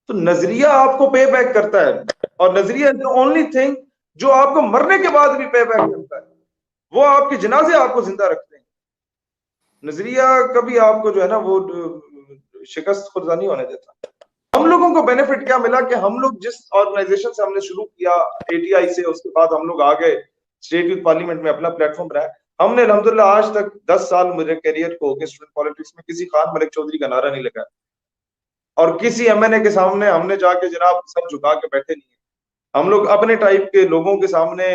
تو نظریہ آپ کو پے بیک کرتا ہے، اور نظریہ از دا اونلی تھنگ جو آپ کو مرنے کے بعد بھی پے بیک کرتا ہے، وہ آپ کے جنازے آپ کو زندہ رکھتے ہیں۔ نظریہ کبھی آپ کو جو ہے نا وہ شکست خوردہ نہیں ہونے دیتا۔ ہم لوگوں کو بینیفٹ کیا ملا کہ ہم لوگ جس آرگنائزیشن سے ہم نے شروع کیا ATI سے، اس کے بعد ہم لوگ آگے اسٹیٹ یوتھ پارلیمنٹ میں اپنا پلیٹ فارم بنایا۔ ہم نے الحمدللہ آج تک 10 سال میرے کیریئر کو اسٹوڈنٹ پالیٹکس میں کسی خان ملک چودھری کا نعرہ نہیں لگا، اور کسی MNA کے سامنے ہم نے جا کے جناب سر جھکا کے بیٹھے نہیں ہیں۔ ہم لوگ اپنے ٹائپ کے لوگوں کے سامنے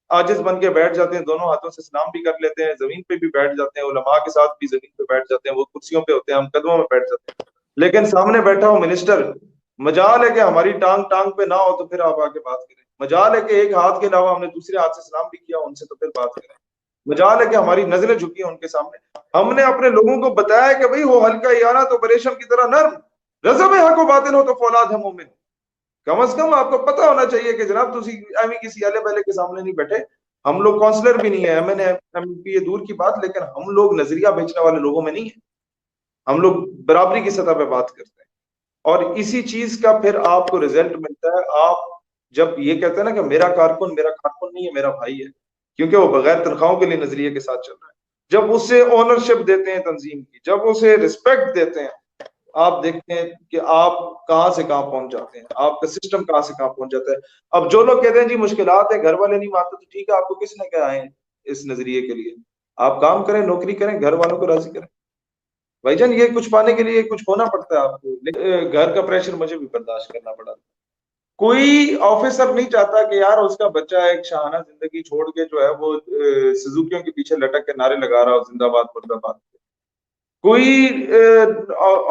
عاجز بن کے بیٹھ جاتے ہیں، دونوں ہاتھوں سے سلام بھی کر لیتے ہیں، زمین پہ بھی بیٹھ جاتے ہیں، علماء کے ساتھ بھی زمین پہ بیٹھ جاتے ہیں، وہ کرسیوں پہ ہوتے ہیں، ہم قدموں میں بیٹھ جاتے ہیں، لیکن سامنے بیٹھا ہو منسٹر، مجال ہے کہ ہماری ٹانگ ٹانگ پہ نہ ہو تو پھر آپ آ کے بات کریں، مجال ہے کہ ایک ہاتھ کے علاوہ ہم نے دوسرے ہاتھ سے سلام بھی کیا ان سے تو پھر بات کریں، مجال ہے کہ ہماری نظریں جھکی ہیں ان کے سامنے۔ ہم نے اپنے لوگوں کو بتایا کہ بھئی ہو ہلکا یارا تو پریشم کی طرح نرم، رضب حق و باطل ہو تو فولاد ہے مومن۔ کم از کم آپ کو پتہ ہونا چاہیے کہ جناب تسی ایویں کسی اہلے پہلے کے سامنے نہیں بیٹھے۔ ہم لوگ کونسلر بھی نہیں ہے، MNA MP یہ دور کی بات، لیکن ہم لوگ نظریہ بیچنے والے لوگوں میں نہیں ہیں، ہم لوگ برابری کی سطح پہ بات کرتے ہیں، اور اسی چیز کا پھر آپ کو رزلٹ ملتا ہے۔ آپ جب یہ کہتے ہیں نا کہ میرا کارکن نہیں ہے، میرا بھائی ہے، کیونکہ وہ بغیر تنخواہوں کے لیے نظریے کے ساتھ چل رہا ہے، جب اسے اونرشپ دیتے ہیں تنظیم کی، جب اسے رسپیکٹ دیتے ہیں، آپ دیکھتے ہیں کہ آپ کہاں سے کہاں پہنچ جاتے ہیں، آپ کا سسٹم کہاں سے کہاں پہنچ جاتا ہے۔ اب جو لوگ کہتے ہیں جی مشکلات ہے، گھر والے نہیں مانتے، تو ٹھیک ہے، آپ کو کس نے کہا ہے اس نظریے کے لیے؟ آپ کام کریں، نوکری کریں، گھر والوں کو راضی کریں۔ بھائی جان یہ کچھ پانے کے لیے کچھ ہونا پڑتا ہے آپ کو، گھر کا پریشر مجھے بھی برداشت کرنا پڑا۔ کوئی آفیسر نہیں چاہتا کہ یار اس کا بچہ ایک شاہانہ زندگی چھوڑ کے جو ہے وہ سزوکیوں کے پیچھے لٹک کے نعرے لگا رہا ہو زندہ باد مرد آباد۔ کوئی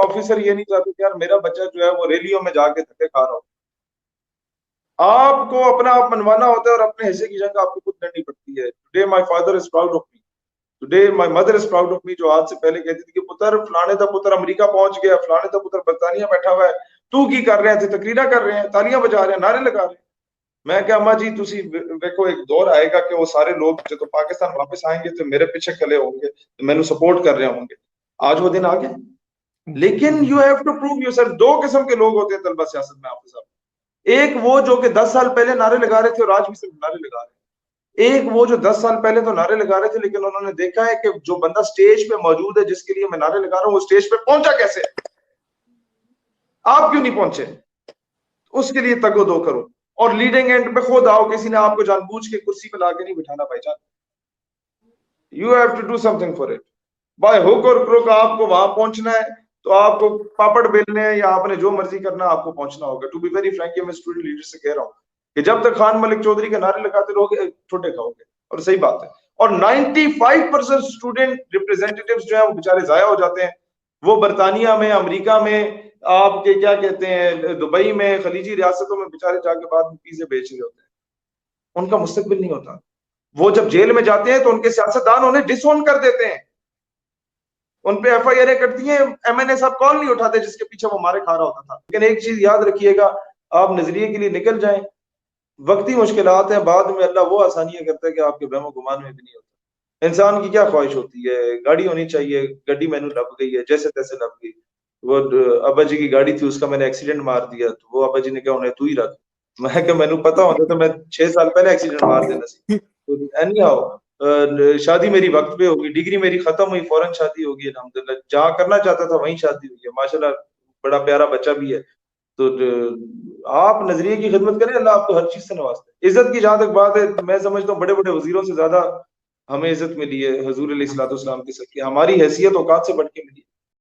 آفیسر یہ نہیں چاہتا کہ یار میرا بچہ جو ہے وہ ریلیوں میں جا کے دھکے کھا رہا ہو۔ آپ کو اپنا آپ منوانا ہوتا ہے، اور اپنے حصے کی جنگ آپ کو خود لڑنی پڑتی ہے۔ Today my father is proud of me, today my mother is proud of me, جو آج سے پہلے کہتی تھی کہ پتر فلانے دا پتر امریکہ پہنچ گیا، فلانے دا پتر برطانیہ بیٹھا ہوا ہے، تو کی کر رہے ہیں؟ تقریرہ کر رہے ہیں، تالیاں بجا رہے ہیں، نعرے لگا رہے ہیں۔ میں کہ اماں جی تسی دیکھو ایک دور آئے گا کہ وہ سارے لوگ جو پاکستان واپس آئیں گے تو میرے پیچھے کھلے ہوں گے، میں نے سپورٹ کر رہے ہوں گے۔ آج وہ دن آ گیا، لیکن you have to prove yourself. دو قسم کے لوگ ہوتے ہیں طلبہ سیاست میں آپ کے ساتھ، ایک وہ جو کہ 10 سال پہلے نعرے لگا رہے تھے اور آج بھی صرف نعرے لگا رہے ہیں، ایک وہ جو 10 سال پہلے تو نعرے لگا رہے تھے لیکن انہوں نے دیکھا ہے کہ جو بندہ سٹیج پہ موجود ہے جس کے لیے میں نعرے لگا رہا ہوں وہ سٹیج پہ پہنچا کیسے، آپ کیوں نہیں پہنچے؟ اس کے لیے تگ و دو کرو، اور لیڈنگ اینڈ پہ خود آؤ، کسی نے آپ کو جان بوجھ کے کرسی پہ لا کے نہیں بٹھانا بھائی جان۔ You have to do something for it, by hook or crook آپ کو وہاں پہنچنا ہے، تو آپ کو پاپڑ بیلنے یا آپ نے جو مرضی کرنا آپ کو پہنچنا ہوگا۔ ٹو بی ویری فرینک، میں اسٹوڈنٹ لیڈر سے کہہ رہا ہوں کہ جب تک خان ملک چودھری کے نعرے لگاتے رہو گے ٹھوٹے کھاؤ گے، اور صحیح بات ہے۔ اور 95% اسٹوڈنٹ ریپرزینٹیٹیوز جو ہیں وہ بیچارے ضائع ہو جاتے ہیں، وہ برطانیہ میں، امریکہ میں، آپ کے کیا کہتے ہیں دبئی میں، خلیجی ریاستوں میں بیچارے جا کے بعد پیزے بیچ رہے ہوتے ہیں، ان کا مستقبل نہیں ہوتا۔ وہ جب جیل میں جاتے ہیں تو ان کے سیاستدان انہیں ڈس اون کر دیتے ہیں، ان پہ FIR کرتی ہیں، MNA صاحب کال نہیں اٹھاتے جس کے پیچھے وہ مارے کھا رہا ہوتا تھا۔ لیکن ایک چیز یاد رکھیے گا، آپ نظریے کے لیے نکل جائیں، وقتی مشکلات ہیں، بعد میں اللہ وہ آسانیاں کرتا ہے کہ آپ کے وہم و گمان میں بھی نہیں ہوتا۔ انسان کی کیا خواہش ہوتی ہے، گاڑی ہونی چاہیے، گڈی میں نے لب گئی ہے، جیسے تیسے لب گئی۔ وہ ابا جی کی گاڑی تھی، اس کا میں نے ایکسیڈنٹ مار دیا، تو وہ ابا جی نے کہا انہیں تو ہی رکھ۔ میں کہ مینوں پتا ہوتا تو میں 6 سال پہلے ایکسیڈنٹ مار دینا سی۔ اینی ہاؤ شادی میری وقت پہ ہوگی، ڈگری میری ختم ہوئی، فوراً شادی ہوگی، الحمدللہ جہاں کرنا چاہتا تھا وہیں شادی ہوئی ہے، ماشاءاللہ بڑا پیارا بچہ بھی ہے۔ تو آپ نظریے کی خدمت کریں، اللہ آپ کو ہر چیز سے نوازتا ہے۔ عزت کی جہاں تک بات ہے، میں سمجھتا ہوں بڑے بڑے وزیروں سے زیادہ ہمیں عزت ملی ہے حضور علیہ الصلوۃ والسلام کے صدقے، ہماری حیثیت اوقات سے بڑھ کے ملی ہے۔